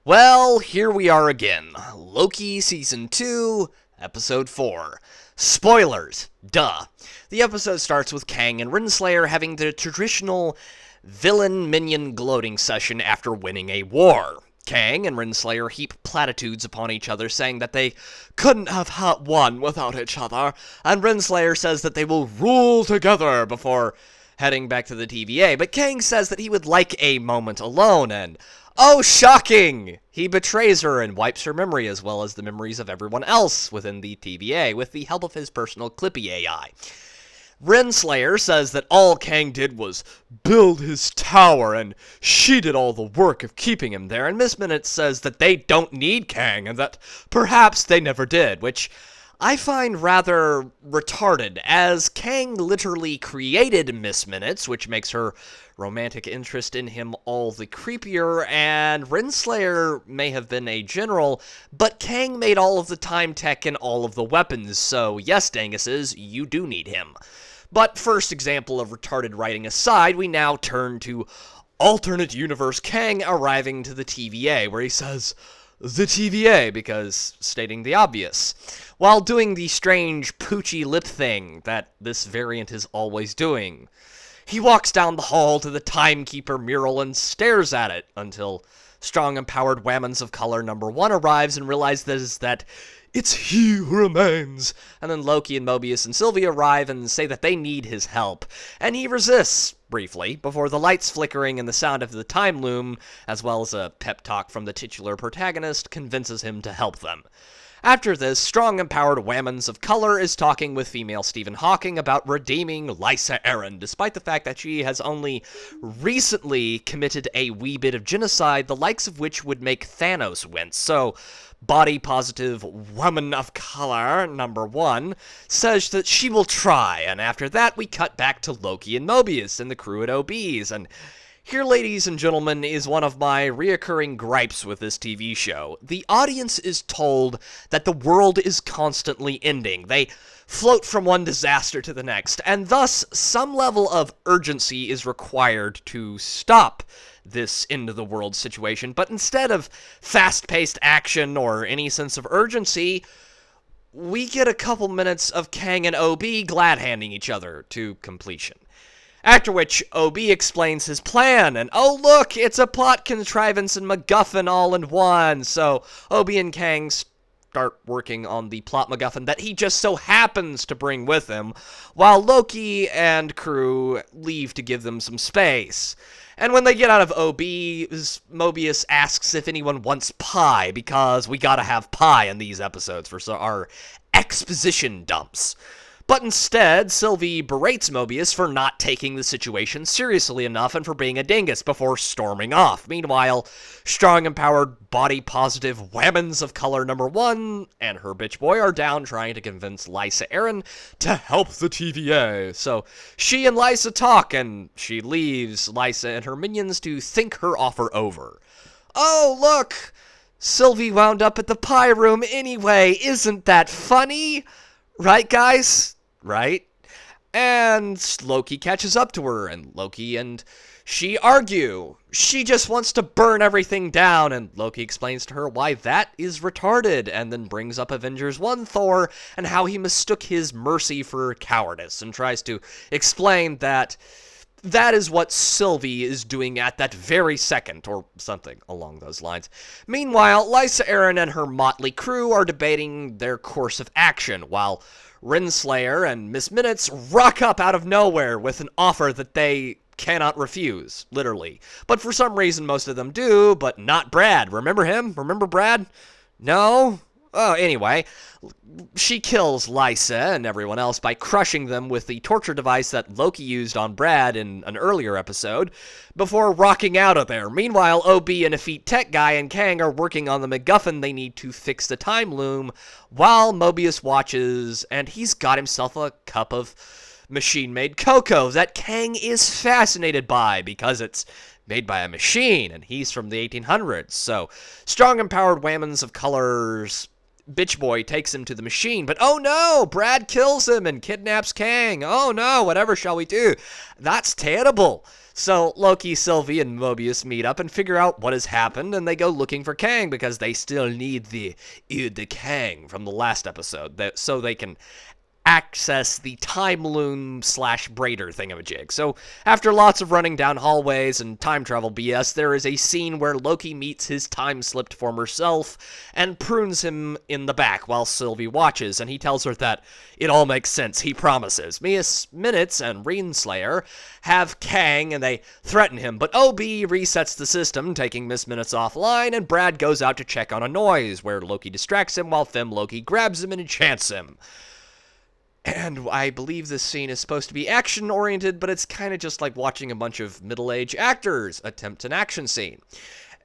Well, here we are again. Loki Season 2, Episode 4. Spoilers! Duh. The episode starts with Kang and Renslayer having the traditional villain-minion gloating session after winning a war. Kang and Renslayer heap platitudes upon each other, saying that they couldn't have won without each other, and Renslayer says that they will rule together before heading back to the TVA, but Kang says that he would like a moment alone, and oh, shocking! He betrays her and wipes her memory as well as the memories of everyone else within the TVA with the help of his personal Clippy AI. Renslayer says that all Kang did was build his tower and she did all the work of keeping him there, and Miss Minutes says that they don't need Kang and that perhaps they never did, which I find rather retarded, as Kang literally created Miss Minutes, which makes her romantic interest in him all the creepier, and Renslayer may have been a general, but Kang made all of the time tech and all of the weapons, so yes, Danguses, you do need him. But first example of retarded writing aside, we now turn to alternate universe Kang arriving to the TVA, where he says, "The TVA," because stating the obvious, while doing the strange poochy lip thing that this variant is always doing. He walks down the hall to the Timekeeper mural and stares at it until strong empowered Whammons of Color #1 arrives and realizes that it's he who remains. And then Loki and Mobius and Sylvie arrive and say that they need his help. And he resists, briefly, before the lights flickering and the sound of the time loom, as well as a pep talk from the titular protagonist, convinces him to help them. After this, strong empowered Whammons of Color is talking with female Stephen Hawking about redeeming Lysa Arryn, despite the fact that she has only recently committed a wee bit of genocide, the likes of which would make Thanos wince. So, body-positive woman of color #1 says that she will try, and after that we cut back to Loki and Mobius and the crew at OB's, and here, ladies and gentlemen, is one of my reoccurring gripes with this TV show. The audience is told that the world is constantly ending. They float from one disaster to the next, and thus some level of urgency is required to stop this end-of-the-world situation. But instead of fast-paced action or any sense of urgency, we get a couple minutes of Kang and OB glad-handing each other to completion. After which, OB explains his plan, and oh look, it's a plot contrivance and MacGuffin all in one. So, OB and Kang start working on the plot MacGuffin that he just so happens to bring with him, while Loki and crew leave to give them some space. And when they get out of OB's, Mobius asks if anyone wants pie, because we gotta have pie in these episodes for our exposition dumps. But instead, Sylvie berates Mobius for not taking the situation seriously enough and for being a dingus before storming off. Meanwhile, strong, empowered, body-positive Whammons of Color #1 and her bitch boy are down trying to convince Lysa Arryn to help the TVA. So she and Lysa talk, and she leaves Lysa and her minions to think her offer over. Oh, look! Sylvie wound up at the pie room anyway. Isn't that funny? Right, guys? Right? And Loki catches up to her, and Loki and she argue. She just wants to burn everything down, and Loki explains to her why that is retarded, and then brings up Avengers 1 Thor and how he mistook his mercy for cowardice, and tries to explain that that is what Sylvie is doing at that very second, or something along those lines. Meanwhile, Lysa Arryn and her motley crew are debating their course of action, while Renslayer and Miss Minutes rock up out of nowhere with an offer that they cannot refuse, literally. But for some reason, most of them do, but not Brad. Remember him? Remember Brad? No? Oh, anyway, she kills Lysa and everyone else by crushing them with the torture device that Loki used on Brad in an earlier episode, before rocking out of there. Meanwhile, OB and Effete Tech Guy and Kang are working on the MacGuffin they need to fix the time loom, while Mobius watches, and he's got himself a cup of machine-made cocoa that Kang is fascinated by, because it's made by a machine, and he's from the 1800s. So, strong, empowered Whammons of Colors Bitch Boy takes him to the machine, but oh no, Brad kills him and kidnaps Kang. Oh no, whatever shall we do? That's terrible. So Loki, Sylvie, and Mobius meet up and figure out what has happened, and they go looking for Kang because they still need the Eau de Kang from the last episode, so they can access the time loom / braider thingamajig. So after lots of running down hallways and time travel BS, there is a scene where Loki meets his time-slipped former self and prunes him in the back while Sylvie watches, and he tells her that it all makes sense, he promises. Miss Minutes and Renslayer have Kang and they threaten him, but OB resets the system, taking Miss Minutes offline, and Brad goes out to check on a noise where Loki distracts him while Femme Loki grabs him and enchants him. And I believe this scene is supposed to be action-oriented, but it's kind of just like watching a bunch of middle-aged actors attempt an action scene.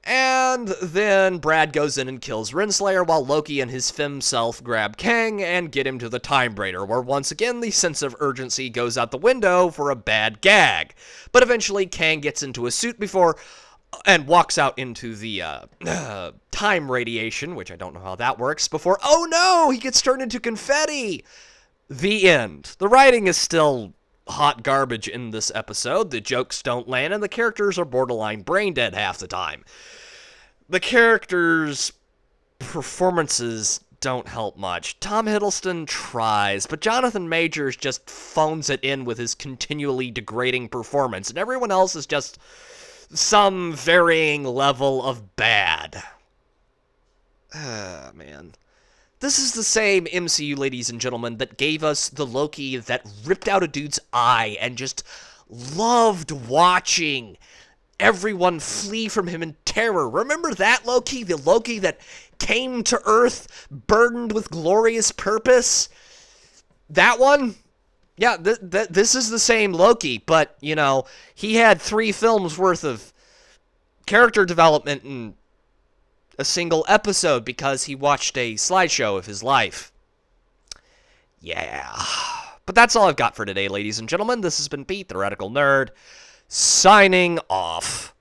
And then Brad goes in and kills Renslayer while Loki and his femme self grab Kang and get him to the Time Braider, where once again the sense of urgency goes out the window for a bad gag. But eventually Kang gets into a suit and walks out into the time radiation, which I don't know how that works, before, oh no, he gets turned into confetti! The end. The writing is still hot garbage in this episode, the jokes don't land, and the characters are borderline brain dead half the time. The characters' performances don't help much. Tom Hiddleston tries, but Jonathan Majors just phones it in with his continually degrading performance, and everyone else is just some varying level of bad. Man. This is the same MCU, ladies and gentlemen, that gave us the Loki that ripped out a dude's eye and just loved watching everyone flee from him in terror. Remember that Loki? The Loki that came to Earth burdened with glorious purpose? That one? Yeah, this is the same Loki, but, you know, he had 3 films worth of character development and a single episode because he watched a slideshow of his life. Yeah. But that's all I've got for today, ladies and gentlemen. This has been Pete, the Radical Nerd, signing off.